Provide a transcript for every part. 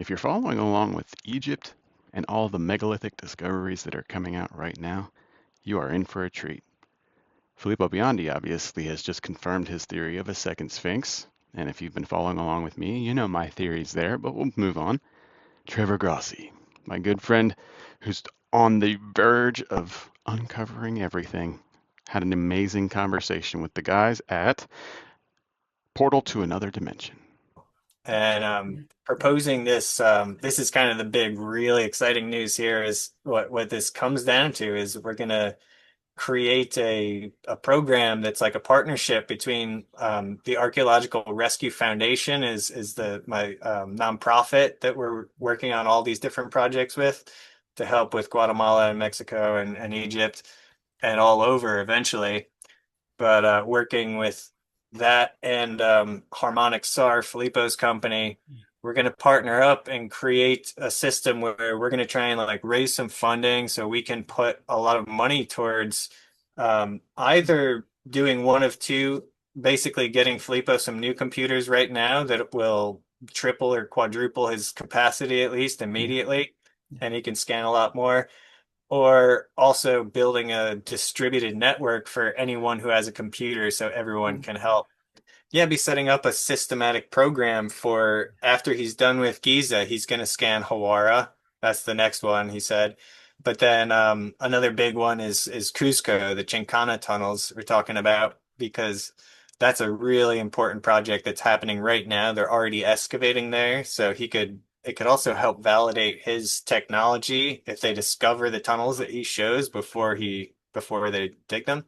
If you're following along with Egypt and all the megalithic discoveries that are coming out right now, you are in for a treat. Filippo Biondi obviously has just confirmed his theory of a second Sphinx, and if you've been following along with me, you know my theories there, but we'll move on. Trevor Grassi, my good friend who's on the verge of uncovering everything, had an amazing conversation with the guys at Portal to Another Dimension. And proposing this this is kind of the big really exciting news here is what this comes down to is we're going to create a program that's like a partnership between the Archaeological Rescue Foundation is the my nonprofit that we're working on all these different projects with to help with Guatemala and Mexico and Egypt and all over eventually, but working with that and Harmonic SAR, Filippo's company, we're going to partner up and create a system where we're going to try and like raise some funding so we can put a lot of money towards either doing one of two, basically getting Filippo some new computers right now that will triple or quadruple his capacity at least Yeah. immediately, and he can scan a lot more, or also building a distributed network for anyone who has a computer so everyone can help. Yeah, be setting up a systematic program for after he's done with Giza, he's going to scan Hawara. That's the next one, he said. But then another big one is Cusco, the Chincana tunnels we're talking about, because that's a really important project that's happening right now. They're already excavating there, so he could it could also help validate his technology if they discover the tunnels that he shows before they dig them.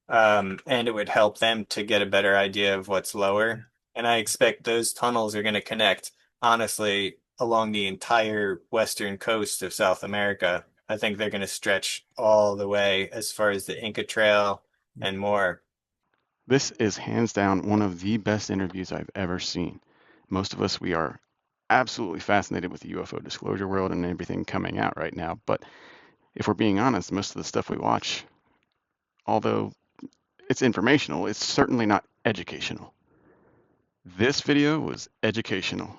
And it would help them to get a better idea of what's lower. And I expect those tunnels are going to connect, honestly, along the entire western coast of South America. I think they're going to stretch all the way as far as the Inca Trail and more. This is hands down one of the best interviews I've ever seen. Most of us, we are absolutely fascinated with the UFO disclosure world and everything coming out right now. But if we're being honest, most of the stuff we watch, although it's informational, it's certainly not educational. This video was educational.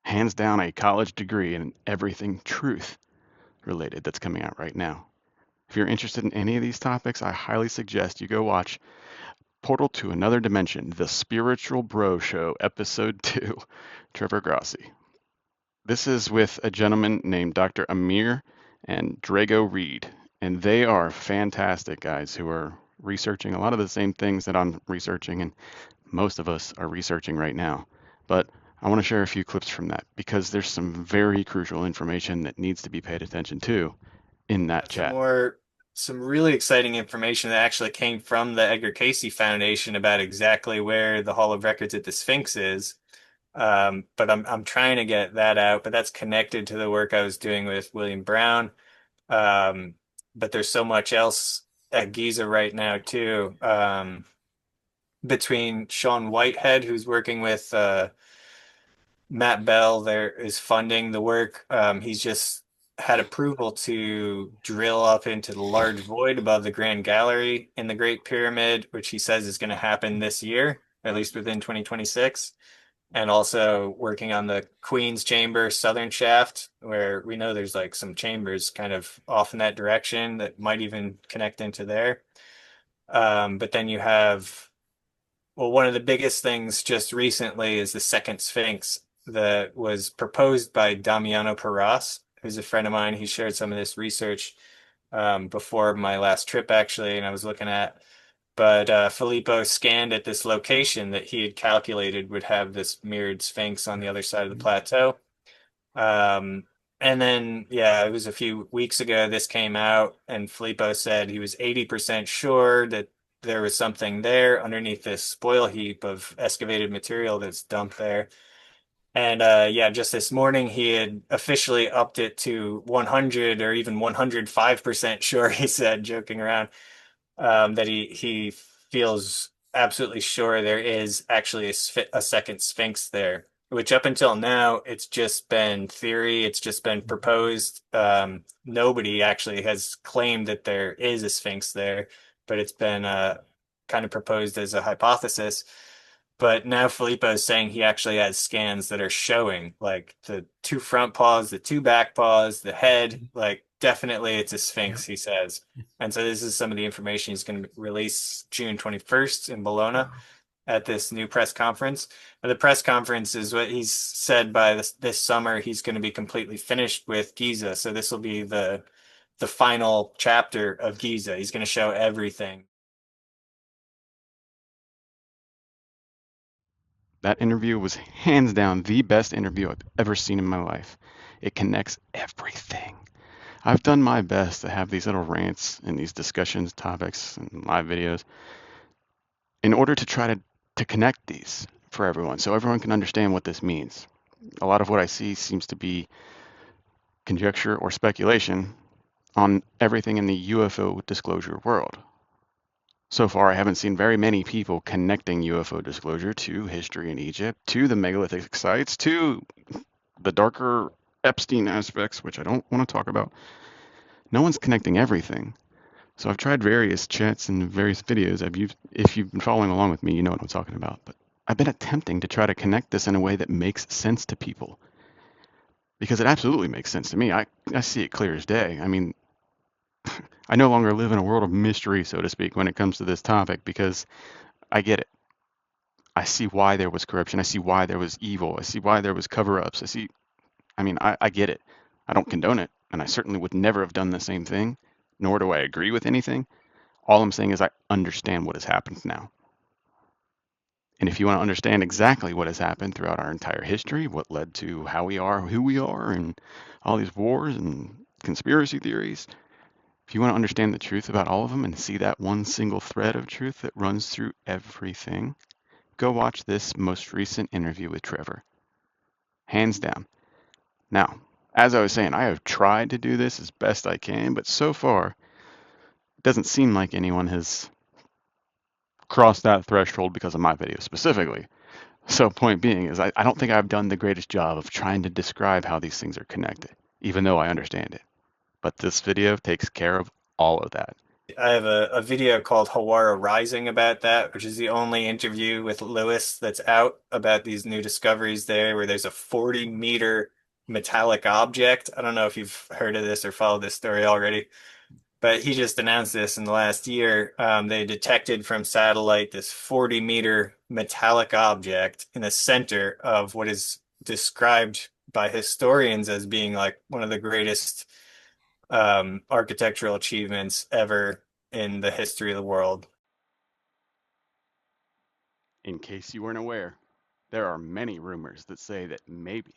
Hands down a college degree in everything truth related that's coming out right now. If you're interested in any of these topics, I highly suggest you go watch Portal to Another Dimension, The Spiritual Bro Show, Episode 2, Trevor Grassi. This is with a gentleman named Dr. Amir and Drago Reed, and they are fantastic guys who are researching a lot of the same things that I'm researching and most of us are researching right now. But I want to share a few clips from that because there's some very crucial information that needs to be paid attention to in that Some chat. more, some really exciting information that actually came from the Edgar Casey Foundation about exactly where the Hall of Records at the Sphinx is. But I'm trying to get that out, but that's connected to the work I was doing with William Brown. Um, but there's so much else at Giza right now too. Between Sean Whitehead, who's working with Matt Bell, there is funding the work. He's just had approval to drill up into the large void above the Grand Gallery in the Great Pyramid, which he says is going to happen this year, at least within 2026. And also working on the Queen's Chamber southern shaft, where we know there's like some chambers kind of off in that direction that might even connect into there. But then you have, well, one of the biggest things just recently is the second Sphinx that was proposed by Damiano Parras, who's a friend of mine. He shared some of this research before my last trip, actually, and I was looking at. But Filippo scanned at this location that he had calculated would have this mirrored Sphinx on the other side of the plateau. Um, and then, yeah, it was a few weeks ago this came out, and Filippo said he was 80% sure that there was something there underneath this spoil heap of excavated material that's dumped there. And yeah, just this morning he had officially upped it to 100 or even 105% sure, he said, joking around, that he feels absolutely sure there is actually a second Sphinx there, which up until now, it's just been theory, it's just been proposed. Nobody actually has claimed that there is a Sphinx there, but it's been kind of proposed as a hypothesis. But now Filippo is saying he actually has scans that are showing like the two front paws, the two back paws, the head. Like definitely it's a Yeah. sphinx, he says. And so this is some of the information he's going to release June 21st in Bologna Wow. at this new press conference. And the press conference is what he's said by this summer he's going to be completely finished with Giza. So this will be the final chapter of Giza. He's going to show everything. That interview was hands down the best interview I've ever seen in my life. It connects everything. I've done my best to have these little rants and these discussions, topics, and live videos in order to try to connect these for everyone so everyone can understand what this means. A lot of what I see seems to be conjecture or speculation on everything in the UFO disclosure world. So far, I haven't seen very many people connecting UFO disclosure to history in Egypt, to the megalithic sites, to the darker Epstein aspects, which I don't want to talk about. No one's connecting everything. So I've tried various chats and various videos. If you've been following along with me, you know what I'm talking about. But I've been attempting to try to connect this in a way that makes sense to people because it absolutely makes sense to me. I see it clear as day. I mean, I no longer live in a world of mystery, so to speak, when it comes to this topic because I get it. I see why there was corruption. I see why there was evil. I see why there was cover-ups. I get it. I don't condone it, and I certainly would never have done the same thing, nor do I agree with anything. All I'm saying is I understand what has happened now. And if you want to understand exactly what has happened throughout our entire history, what led to how we are, who we are, and all these wars and conspiracy theories, if you want to understand the truth about all of them and see that one single thread of truth that runs through everything, go watch this most recent interview with Trevor. Hands down. Now, as I was saying, I have tried to do this as best I can, but so far, it doesn't seem like anyone has crossed that threshold because of my video specifically. So, point being is, I don't think I've done the greatest job of trying to describe how these things are connected, even though I understand it. But this video takes care of all of that. I have a video called Hawara Rising about that, which is the only interview with Lewis that's out about these new discoveries there, where there's a 40-meter metallic object. I don't know if you've heard of this or followed this story already, but he just announced this in the last year. They detected from satellite this 40-meter metallic object in the center of what is described by historians as being like one of the greatest architectural achievements ever in the history of the world. In case you weren't aware, there are many rumors that say that maybe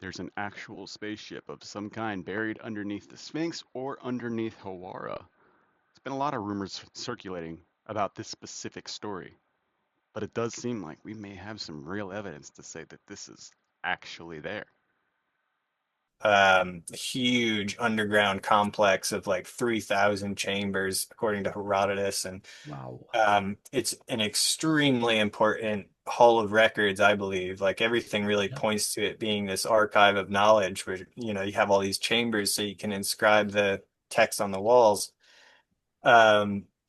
there's an actual spaceship of some kind buried underneath the Sphinx or underneath Hawara. There's been a lot of rumors circulating about this specific story, but it does seem like we may have some real evidence to say that this is actually there. Huge underground complex of like 3,000 chambers, according to Herodotus. And Wow. it's an extremely important hall of records, I believe. Like everything really Yeah. points to it being this archive of knowledge where, you have all these chambers so you can inscribe the text on the walls.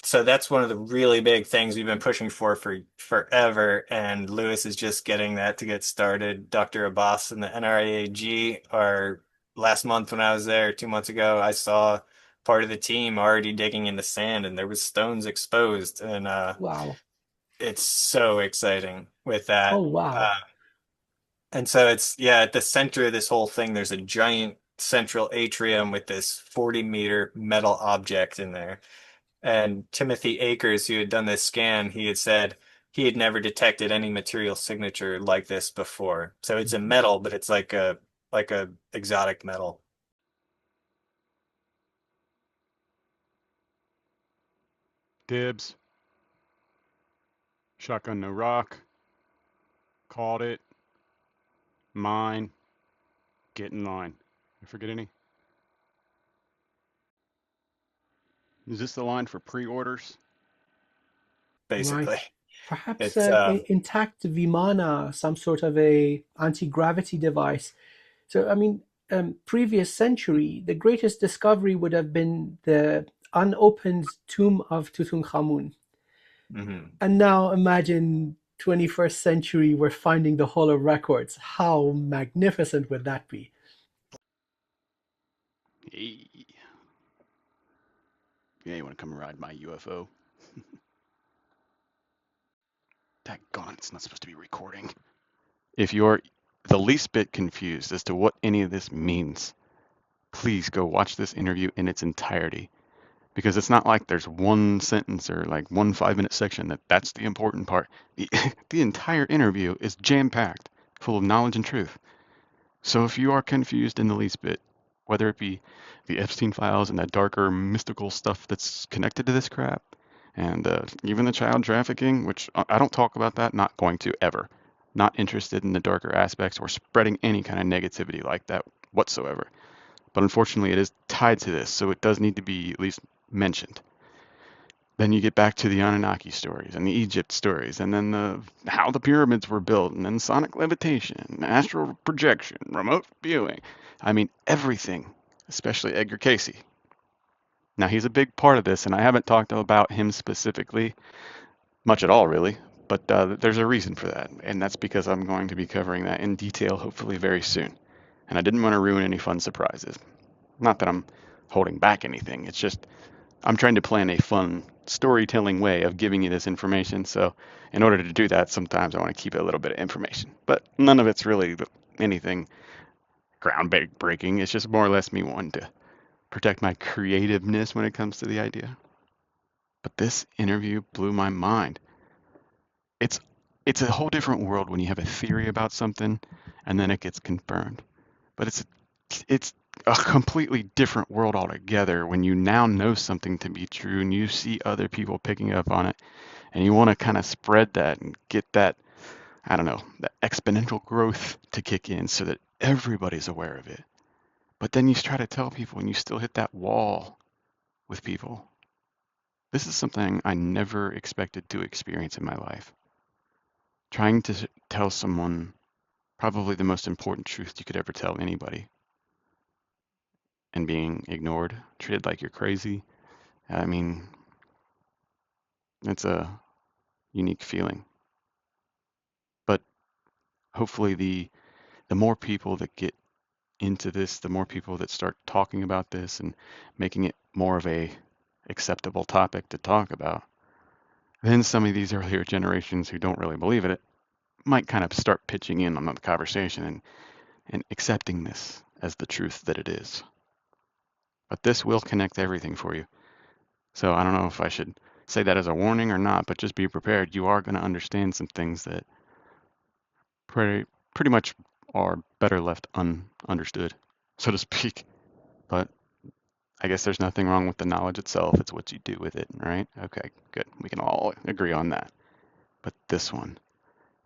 So that's one of the really big things we've been pushing for forever, and Lewis is just getting that to get started. Dr. Abbas and the NRAAG are last month when I was there, 2 months ago, I saw part of the team already digging in the sand and there was stones exposed, and Wow. it's so exciting with Oh, that. wow. And so it's yeah, at the center of this whole thing, there's a giant central atrium with this 40-meter metal object in there. And Timothy Akers, who had done this scan, he had said he had never detected any material signature like this before. So it's a Mhm. metal, but it's like a exotic metal. Dibs, shotgun no rock, called it, mine, get in line. I forget any? Is this the line for pre-orders? Right. Basically. Perhaps It's intact Vimana, some sort of a anti-gravity device. So, I mean, previous century, the greatest discovery would have been the unopened tomb of Tutankhamun. mhm. And now imagine 21st century we're finding the Hall of Records. How magnificent would that be? Hey, yeah, you want to come ride my UFO? Daggone, it's not supposed to be recording. If you're the least bit confused as to what any of this means, please go watch this interview in its entirety. Because it's not like there's one sentence or like one 5-minute section that's the important part. The, the entire interview is jam-packed, full of knowledge and truth. So if you are confused in the least bit, whether it be the Epstein files and that darker mystical stuff that's connected to this crap, and even the child trafficking, which I don't talk about that, not going to ever. Not interested in the darker aspects or spreading any kind of negativity like that whatsoever. But unfortunately, it is tied to this, so it does need to be at least mentioned. Then you get back to the Anunnaki stories and the Egypt stories, and then how the pyramids were built, and then sonic levitation, astral projection, remote viewing. I mean, everything, especially Edgar Cayce. Now, he's a big part of this, and I haven't talked about him specifically much at all, really, but there's a reason for that, and that's because I'm going to be covering that in detail, hopefully very soon. And I didn't want to ruin any fun surprises. Not that I'm holding back anything, it's just I'm trying to plan a fun storytelling way of giving you this information. So in order to do that, sometimes I want to keep a little bit of information, but none of it's really anything groundbreaking. It's just more or less me wanting to protect my creativeness when it comes to the idea. But this interview blew my mind. It's it's a whole different world when you have a theory about something and then it gets confirmed. But it's a completely different world altogether when you now know something to be true and you see other people picking up on it and you want to kind of spread that and get that, I don't know, that exponential growth to kick in so that everybody's aware of it. But then you try to tell people and you still hit that wall with people. This is something I never expected to experience in my life. Trying to tell someone probably the most important truth you could ever tell anybody and being ignored, treated like you're crazy. I mean, it's a unique feeling. But hopefully the more people that get into this, the more people that start talking about this and making it more of a acceptable topic to talk about, then some of these earlier generations who don't really believe in it might kind of start pitching in on the conversation and accepting this as the truth that it is. But this will connect everything for you. So I don't know if I should say that as a warning or not, but just be prepared. You are going to understand some things that pretty much are better left ununderstood, so to speak. But I guess there's nothing wrong with the knowledge itself. It's what you do with it, right? Okay, good. We can all agree on that. But this one,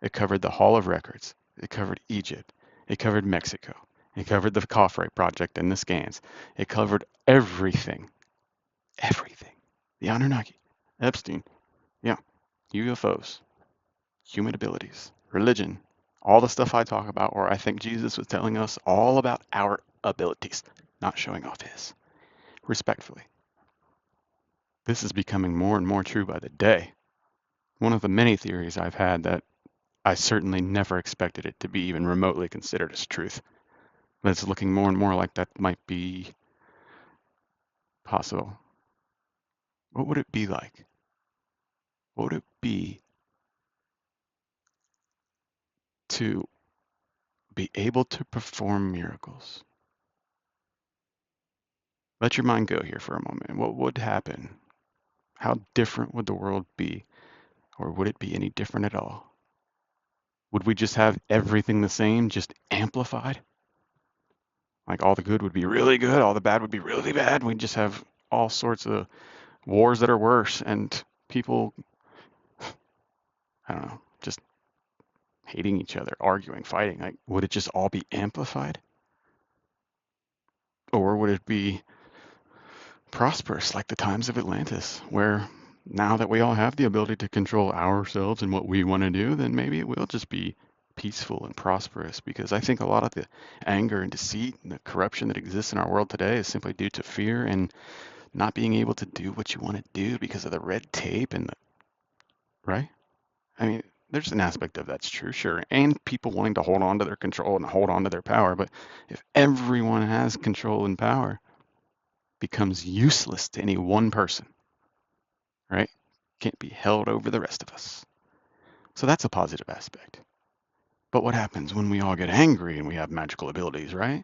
it covered the Hall of Records. It covered Egypt. It covered Mexico. It covered the Coffray Project and the scans. It covered everything. Everything. The Anunnaki, Epstein, yeah, UFOs, human abilities, religion, all the stuff I talk about, or I think Jesus was telling us all about our abilities, not showing off his. Respectfully. This is becoming more and more true by the day. One of the many theories I've had that I certainly never expected it to be even remotely considered as truth. But it's looking more and more like that might be possible. What would it be like? What would it be to be able to perform miracles? Let your mind go here for a moment. What would happen? How different would the world be? Or would it be any different at all? Would we just have everything the same, just amplified? Like all the good would be really good, all the bad would be really bad. We'd just have all sorts of wars that are worse and people, I don't know, just hating each other, arguing, fighting. Like, would it just all be amplified? Or would it be prosperous like the times of Atlantis, where now that we all have the ability to control ourselves and what we want to do, then maybe it will just be peaceful and prosperous? Because I think a lot of the anger and deceit and the corruption that exists in our world today is simply due to fear and not being able to do what you want to do because of the red tape and the, right? I mean, there's an aspect of that's true, sure, and people wanting to hold on to their control and hold on to their power. But if everyone has control and power, it becomes useless to any one person, right? Can't be held over the rest of us. So that's a positive aspect. But what happens when we all get angry and we have magical abilities, right?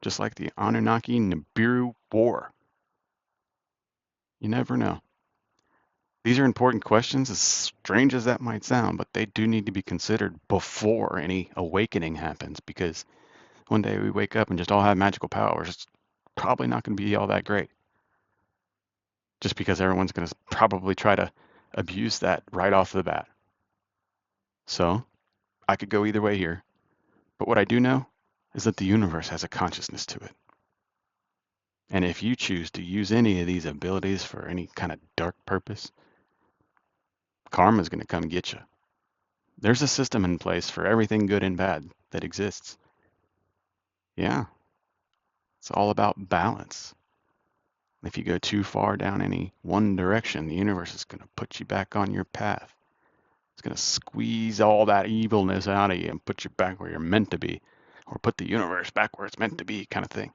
Just like the Anunnaki Nibiru War. You never know. These are important questions, as strange as that might sound, but they do need to be considered before any awakening happens, because one day we wake up and just all have magical powers. It's probably not going to be all that great, just because everyone's going to probably try to abuse that right off the bat. So I could go either way here, but what I do know is that the universe has a consciousness to it. And if you choose to use any of these abilities for any kind of dark purpose, karma's going to come get you. There's a system in place for everything good and bad that exists. Yeah, it's all about balance. If you go too far down any one direction, the universe is going to put you back on your path. It's going to squeeze all that evilness out of you and put you back where you're meant to be, or put the universe back where it's meant to be, kind of thing.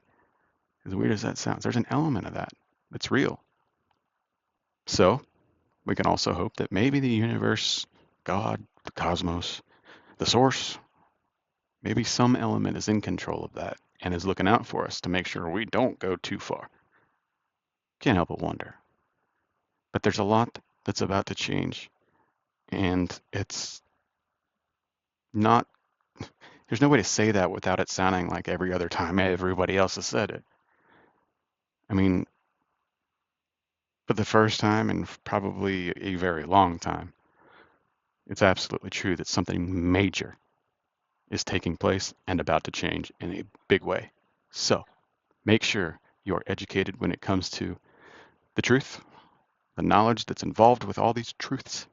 As weird as that sounds, there's an element of that that's real. So we can also hope that maybe the universe, God, the cosmos, the source, maybe some element is in control of that and is looking out for us to make sure we don't go too far. Can't help but wonder. But there's a lot that's about to change, and it's not, there's no way to say that without it sounding like every other time everybody else has said it. I mean, for the first time in probably a very long time, it's absolutely true that something major is taking place and about to change in a big way. So make sure you are educated when it comes to the truth, the knowledge that's involved with all these truths,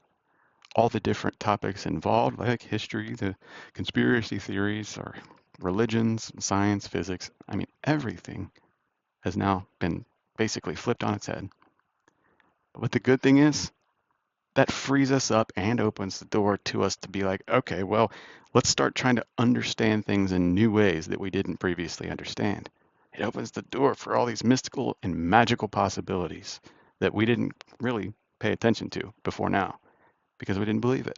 all the different topics involved, like history, the conspiracy theories, or religions, science, physics. I mean, everything has now been basically flipped on its head. But the good thing is, that frees us up and opens the door to us to be like, okay, well, let's start trying to understand things in new ways that we didn't previously understand. It opens the door for all these mystical and magical possibilities that we didn't really pay attention to before now because we didn't believe it.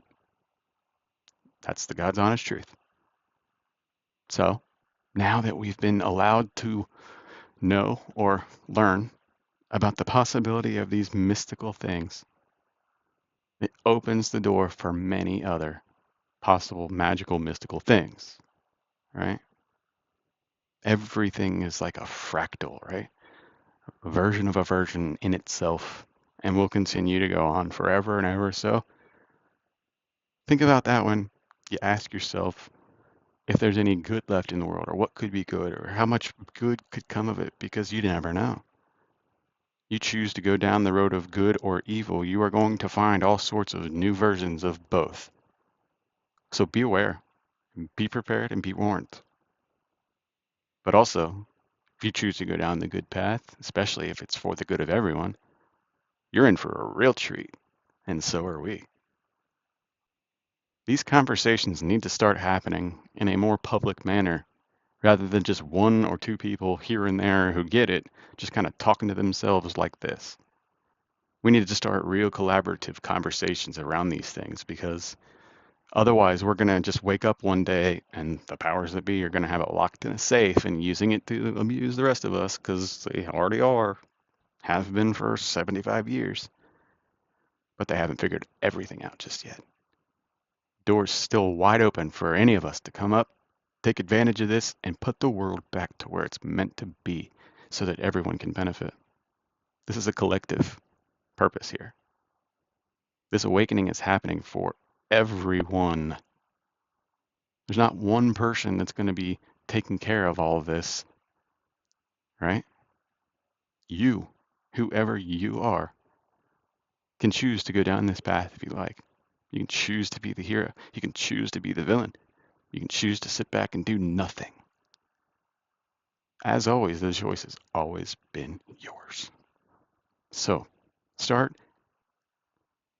That's the God's honest truth. So now that we've been allowed to know or learn about the possibility of these mystical things, it opens the door for many other possible magical mystical things, right? Everything is like a fractal, right? A version of a version in itself, and will continue to go on forever and ever. So think about that when you ask yourself if there's any good left in the world, or what could be good, or how much good could come of it, because you never know. You choose to go down the road of good or evil, you are going to find all sorts of new versions of both. So be aware, be prepared, and be warned. But also, if you choose to go down the good path, especially if it's for the good of everyone, you're in for a real treat, and so are we. These conversations need to start happening in a more public manner rather than just one or two people here and there who get it, just kind of talking to themselves like this. We need to start real collaborative conversations around these things, because otherwise we're going to just wake up one day and the powers that be are going to have it locked in a safe and using it to abuse the rest of us, because they already are, have been for 75 years. But they haven't figured everything out just yet. Doors still wide open for any of us to come up, take advantage of this, and put the world back to where it's meant to be so that everyone can benefit. This is a collective purpose here. This awakening is happening for everyone. There's not one person that's going to be taking care of all of this, right? You, whoever you are, can choose to go down this path if you like. You can choose to be the hero. You can choose to be the villain. You can choose to sit back and do nothing. As always, the choice has always been yours. So start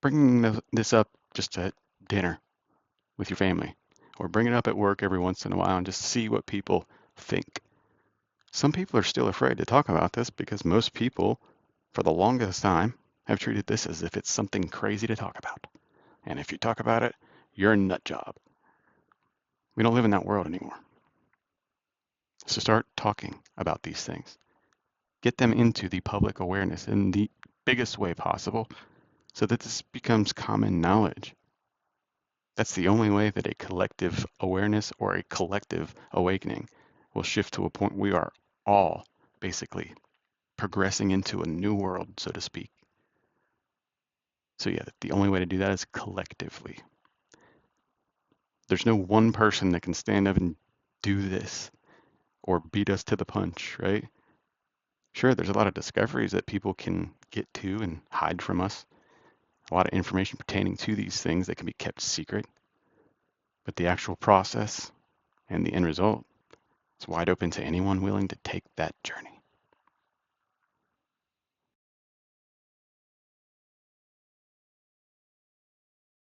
bringing this up just to dinner with your family, or bring it up at work every once in a while and just see what people think. Some people are still afraid to talk about this because most people, for the longest time, have treated this as if it's something crazy to talk about. And if you talk about it, you're a nut job. We don't live in that world anymore. So start talking about these things. Get them into the public awareness in the biggest way possible so that this becomes common knowledge. That's the only way that a collective awareness or a collective awakening will shift to a point we are all basically progressing into a new world, so to speak. So yeah, the only way to do that is collectively. There's no one person that can stand up and do this or beat us to the punch, right? Sure, there's a lot of discoveries that people can get to and hide from us, a lot of information pertaining to these things that can be kept secret, but the actual process and the end result is wide open to anyone willing to take that journey.